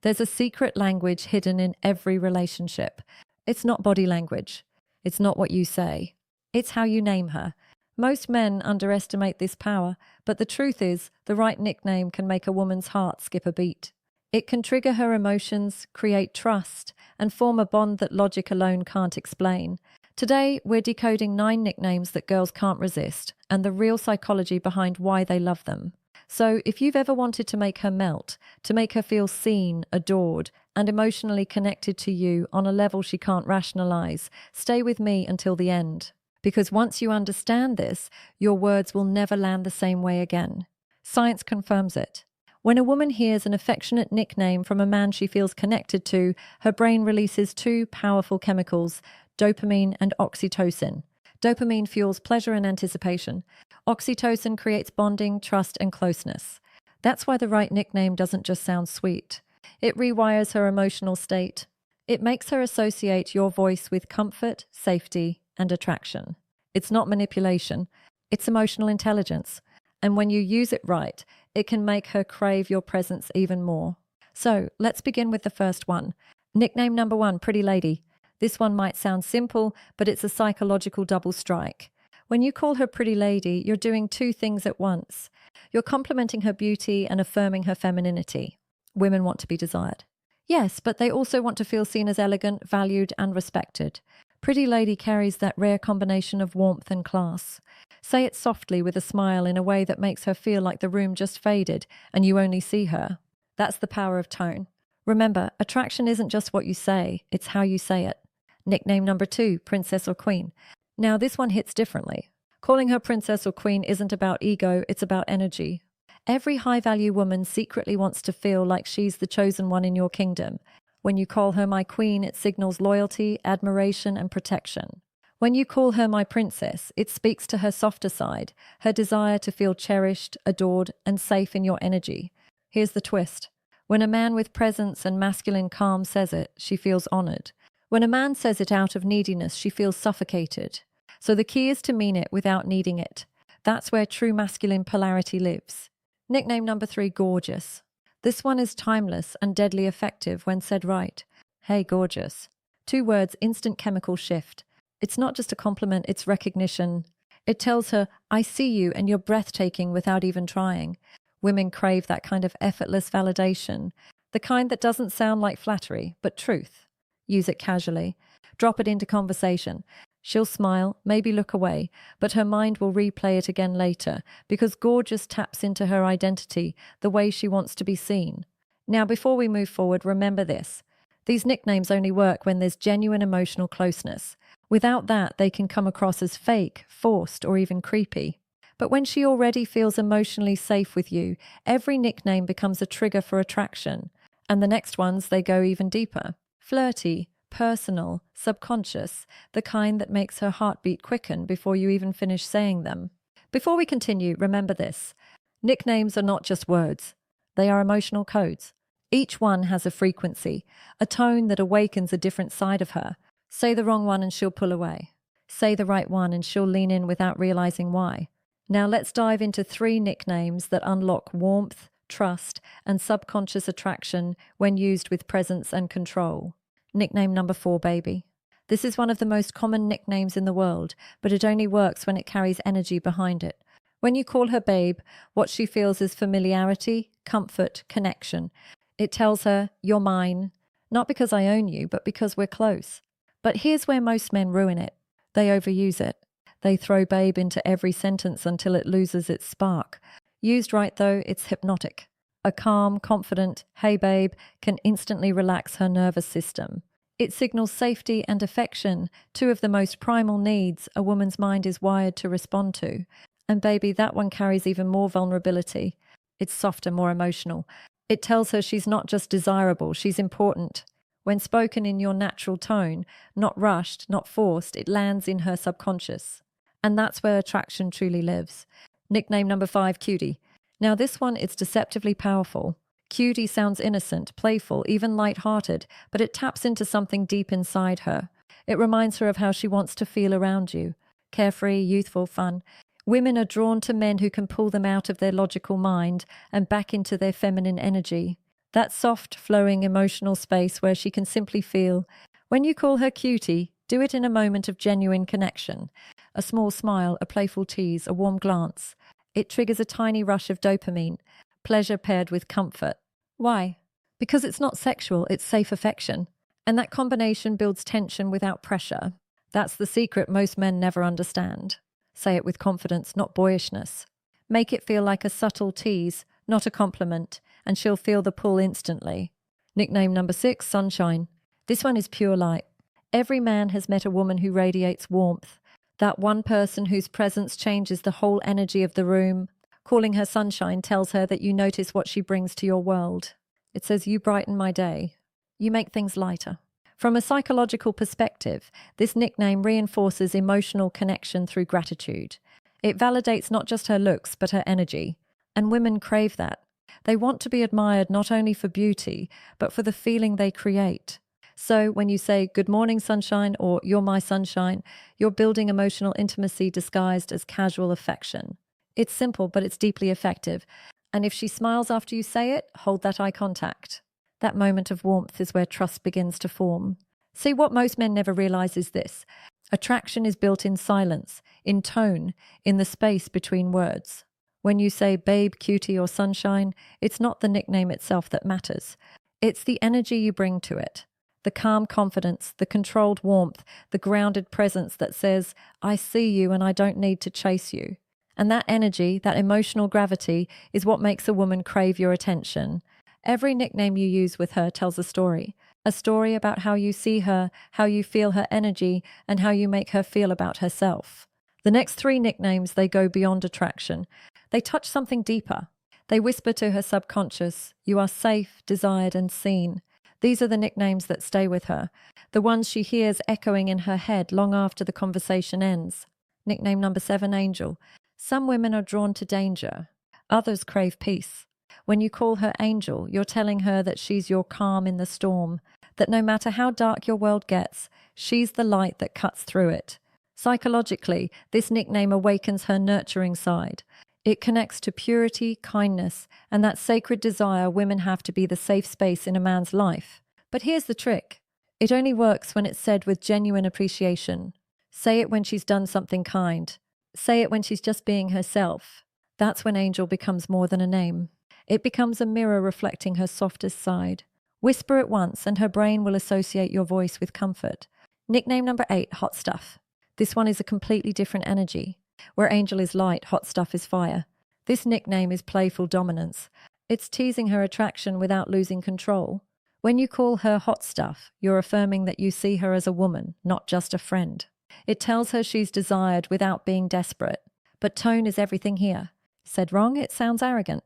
There's a secret language hidden in every relationship. It's not body language. It's not what you say. It's how you name her. Most men underestimate this power, but the truth is, the right nickname can make a woman's heart skip a beat. It can trigger her emotions, create trust, and form a bond that logic alone can't explain. Today, we're decoding 9 nicknames that girls can't resist, and the real psychology behind why they love them. So, if you've ever wanted to make her melt, to make her feel seen, adored, and emotionally connected to you on a level she can't rationalize, stay with me until the end. Because once you understand this, your words will never land the same way again. Science confirms it. When a woman hears an affectionate nickname from a man she feels connected to, her brain releases 2 powerful chemicals, dopamine and oxytocin. Dopamine fuels pleasure and anticipation. Oxytocin creates bonding, trust, and closeness. That's why the right nickname doesn't just sound sweet. It rewires her emotional state. It makes her associate your voice with comfort, safety, and attraction. It's not manipulation. It's emotional intelligence. And when you use it right, it can make her crave your presence even more. So, let's begin with the first one. Nickname number 1, Pretty Lady. This one might sound simple, but it's a psychological double strike. When you call her Pretty Lady, you're doing 2 things at once. You're complimenting her beauty and affirming her femininity. Women want to be desired. Yes, but they also want to feel seen as elegant, valued, and respected. Pretty Lady carries that rare combination of warmth and class. Say it softly with a smile in a way that makes her feel like the room just faded and you only see her. That's the power of tone. Remember, attraction isn't just what you say, it's how you say it. Nickname number 2, Princess or Queen. Now this one hits differently. Calling her princess or queen isn't about ego, it's about energy. Every high-value woman secretly wants to feel like she's the chosen one in your kingdom. When you call her my queen, it signals loyalty, admiration, and protection. When you call her my princess, it speaks to her softer side, her desire to feel cherished, adored, and safe in your energy. Here's the twist. When a man with presence and masculine calm says it, she feels honored. When a man says it out of neediness, she feels suffocated. So the key is to mean it without needing it. That's where true masculine polarity lives. Nickname number 3, Gorgeous. This one is timeless and deadly effective when said right. Hey, gorgeous. 2 words, instant chemical shift. It's not just a compliment, it's recognition. It tells her, I see you and you're breathtaking without even trying. Women crave that kind of effortless validation, the kind that doesn't sound like flattery, but truth. Use it casually. Drop it into conversation. She'll smile, maybe look away, but her mind will replay it again later because gorgeous taps into her identity, the way she wants to be seen. Now, before we move forward, remember this. These nicknames only work when there's genuine emotional closeness. Without that, they can come across as fake, forced, or even creepy. But when she already feels emotionally safe with you, every nickname becomes a trigger for attraction. And the next ones, they go even deeper. Flirty, personal, subconscious, the kind that makes her heartbeat quicken before you even finish saying them. Before we continue, remember this. Nicknames are not just words. They are emotional codes. Each one has a frequency, a tone that awakens a different side of her. Say the wrong one and she'll pull away. Say the right one and she'll lean in without realizing why. Now let's dive into 3 nicknames that unlock warmth, trust, and subconscious attraction when used with presence and control. Nickname number 4, Baby. This is one of the most common nicknames in the world, but it only works when it carries energy behind it. When you call her babe, what she feels is familiarity, comfort, connection. It tells her, you're mine, not because I own you, but because we're close. But here's where most men ruin it. They overuse it. They throw babe into every sentence until it loses its spark. Used right, though, it's hypnotic. A calm, confident, hey babe, can instantly relax her nervous system. It signals safety and affection, 2 of the most primal needs a woman's mind is wired to respond to. And baby, that one carries even more vulnerability. It's softer, more emotional. It tells her she's not just desirable, she's important. When spoken in your natural tone, not rushed, not forced, it lands in her subconscious. And that's where attraction truly lives. Nickname number 5, Cutie. Now this one is deceptively powerful. Cutie sounds innocent, playful, even light-hearted, but it taps into something deep inside her. It reminds her of how she wants to feel around you. Carefree, youthful, fun. Women are drawn to men who can pull them out of their logical mind and back into their feminine energy. That soft, flowing emotional space where she can simply feel. When you call her cutie, do it in a moment of genuine connection. A small smile, a playful tease, a warm glance. It triggers a tiny rush of dopamine, pleasure paired with comfort. Why? Because it's not sexual, it's safe affection. And that combination builds tension without pressure. That's the secret most men never understand. Say it with confidence, not boyishness. Make it feel like a subtle tease, not a compliment, and she'll feel the pull instantly. Nickname number 6, Sunshine. This one is pure light. Every man has met a woman who radiates warmth. That one person whose presence changes the whole energy of the room. Calling her Sunshine tells her that you notice what she brings to your world. It says, you brighten my day. You make things lighter. From a psychological perspective, this nickname reinforces emotional connection through gratitude. It validates not just her looks, but her energy. And women crave that. They want to be admired not only for beauty, but for the feeling they create. So when you say, good morning, sunshine, or you're my sunshine, you're building emotional intimacy disguised as casual affection. It's simple, but it's deeply effective. And if she smiles after you say it, hold that eye contact. That moment of warmth is where trust begins to form. See, what most men never realize is this. Attraction is built in silence, in tone, in the space between words. When you say babe, cutie, or sunshine, it's not the nickname itself that matters. It's the energy you bring to it. The calm confidence, the controlled warmth, the grounded presence that says, I see you and I don't need to chase you. And that energy, that emotional gravity, is what makes a woman crave your attention. Every nickname you use with her tells a story about how you see her, how you feel her energy, and how you make her feel about herself. The next 3 nicknames, they go beyond attraction. They touch something deeper. They whisper to her subconscious, you are safe, desired, and seen. These are the nicknames that stay with her, the ones she hears echoing in her head long after the conversation ends. Nickname number 7, Angel. Some women are drawn to danger. Others crave peace. When you call her Angel, you're telling her that she's your calm in the storm, that no matter how dark your world gets, she's the light that cuts through it. Psychologically, this nickname awakens her nurturing side. It connects to purity, kindness, and that sacred desire women have to be the safe space in a man's life. But here's the trick. It only works when it's said with genuine appreciation. Say it when she's done something kind. Say it when she's just being herself. That's when Angel becomes more than a name. It becomes a mirror reflecting her softest side. Whisper it once and her brain will associate your voice with comfort. Nickname number 8, Hot Stuff. This one is a completely different energy. Where Angel is light, Hot Stuff is fire. This nickname is playful dominance. It's teasing her attraction without losing control. When you call her Hot Stuff, you're affirming that you see her as a woman, not just a friend. It tells her she's desired without being desperate. But tone is everything here. Said wrong, it sounds arrogant.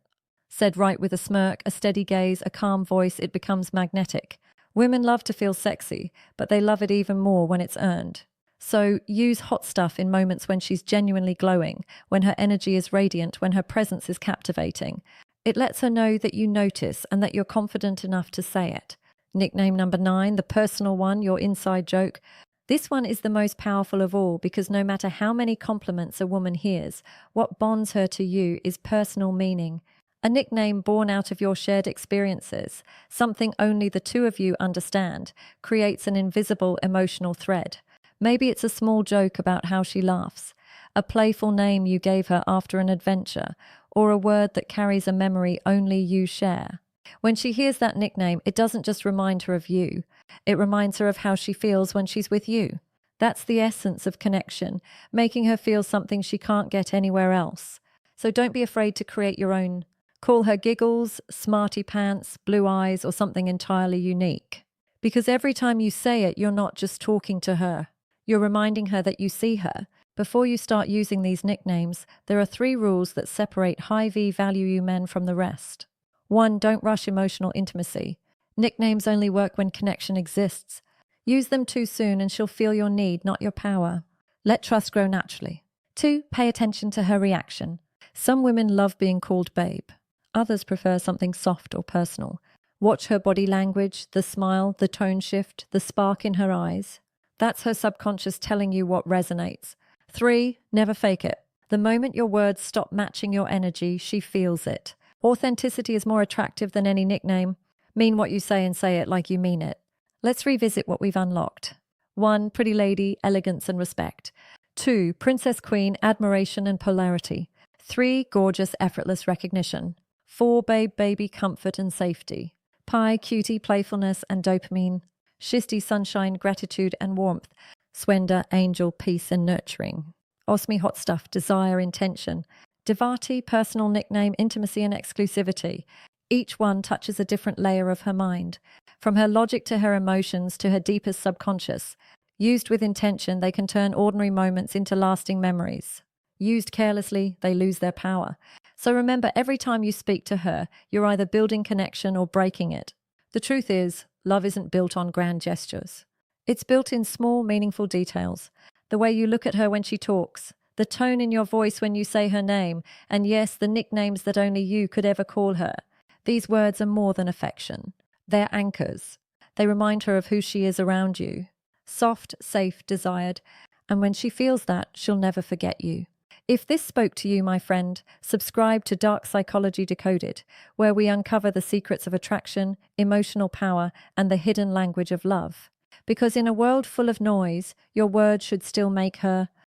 Said right with a smirk, a steady gaze, a calm voice, it becomes magnetic. Women love to feel sexy, but they love it even more when it's earned. So use Hot Stuff in moments when she's genuinely glowing, when her energy is radiant, when her presence is captivating. It lets her know that you notice and that you're confident enough to say it. Nickname number 9, the personal one, your inside joke. This one is the most powerful of all because no matter how many compliments a woman hears, what bonds her to you is personal meaning. A nickname born out of your shared experiences, something only the two of you understand, creates an invisible emotional thread. Maybe it's a small joke about how she laughs, a playful name you gave her after an adventure, or a word that carries a memory only you share. When she hears that nickname, it doesn't just remind her of you. It reminds her of how she feels when she's with you. That's the essence of connection, making her feel something she can't get anywhere else. So don't be afraid to create your own. Call her Giggles, Smarty Pants, Blue Eyes, or something entirely unique. Because every time you say it, you're not just talking to her. You're reminding her that you see her. Before you start using these nicknames, there are 3 rules that separate high V value you men from the rest. 1. Don't rush emotional intimacy. Nicknames only work when connection exists. Use them too soon and she'll feel your need, not your power. Let trust grow naturally. 2. Pay attention to her reaction. Some women love being called babe. Others prefer something soft or personal. Watch her body language, the smile, the tone shift, the spark in her eyes. That's her subconscious telling you what resonates. 3. Never fake it. The moment your words stop matching your energy, she feels it. Authenticity is more attractive than any nickname. Mean what you say and say it like you mean it. Let's revisit what we've unlocked. 1. Pretty lady, elegance and respect. 2. Princess queen, admiration and polarity. 3. Gorgeous, effortless recognition. 4. Babe, baby, comfort and safety. Pie, cutie, playfulness and dopamine. Shisti, sunshine, gratitude and warmth. Swenda, angel, peace and nurturing. Osmi, hot stuff, desire, intention. Devati, personal nickname, intimacy and exclusivity. Each one touches a different layer of her mind, from her logic to her emotions to her deepest subconscious. Used with intention, they can turn ordinary moments into lasting memories. Used carelessly, they lose their power. So remember, every time you speak to her, you're either building connection or breaking it. The truth is, love isn't built on grand gestures. It's built in small, meaningful details. The way you look at her when she talks, the tone in your voice when you say her name, and yes, the nicknames that only you could ever call her. These words are more than affection. They're anchors. They remind her of who she is around you. Soft, safe, desired, and when she feels that, she'll never forget you. If this spoke to you, my friend, subscribe to Dark Psychology Decoded, where we uncover the secrets of attraction, emotional power, and the hidden language of love. Because in a world full of noise, your words should still make her